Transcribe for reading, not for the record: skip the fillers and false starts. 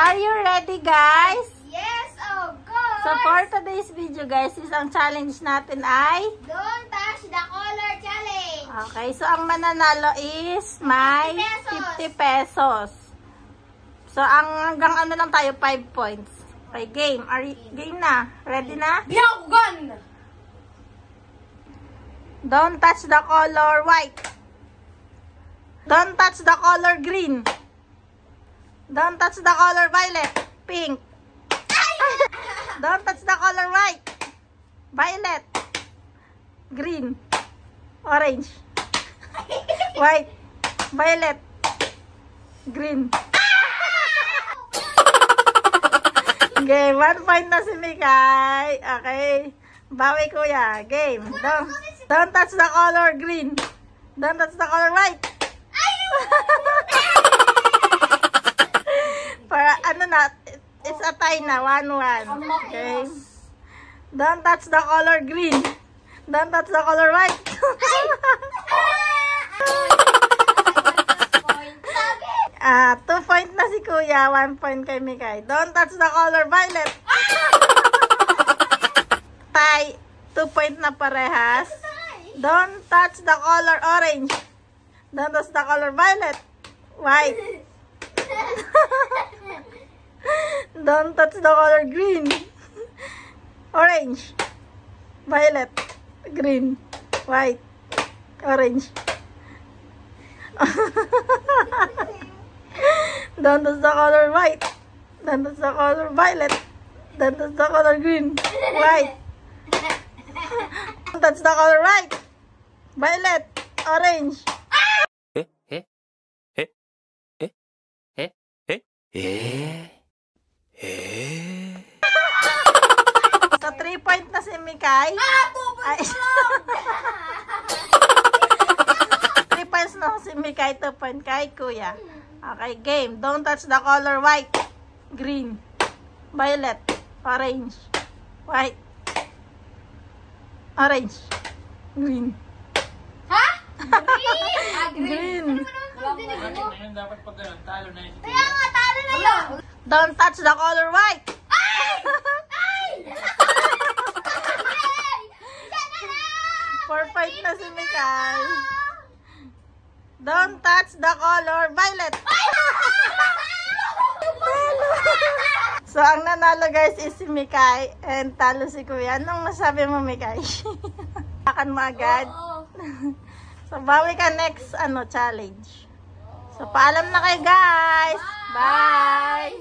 Are you ready, guys? Yes, of course! So for today's video, guys, ang challenge natin ay Don't touch the color challenge! okay, so ang mananalo is may 50 pesos. So ang hanggang ano lang tayo, 5 points. Okay, game. Game na. Ready na? Gun! Don't touch the color white. Don't touch the color green. Don't touch the color violet. Pink. Don't touch the color white. Violet. Green. Orange. White. Violet. Green. Okay, 1 point na si Mikay. Okay. Bawi kuya. Game. Don't touch the color green. Don't touch the color white. Para ano na, it's a tie na, 1-1. Okay. Don't touch the color green. Don't touch the color white. 2 point na si kuya, 1 point kay Mikay. Don't touch the color violet. Tie, 2 point na parehas. Don't touch the color orange. Don't touch the color violet. White. Don't touch the color green. Orange. Violet. Green. White. Orange. Don't touch the color white. Don't touch the color violet. Don't touch the color green. White. Don't touch the color white. Violet. Orange. So 3 point na si Mikay. 3 points na si Mikay, 2 point kay kuya. Okay, game. Don't touch the color white, green, violet, orange, white, orange, green. Ha? Green. Ngayon dapat pag ganun, talo na yun. Kaya nga, talo na yun! Don't touch the color white. Ay! 4 point na si Mikay. Don't touch the color violet. So, ang nanalo guys is si Mikay and talo si Kuya. Anong masabi mo, Mikay? Akan mo agad. So, bawi ka next challenge. So, paalam na kayo guys. Bye!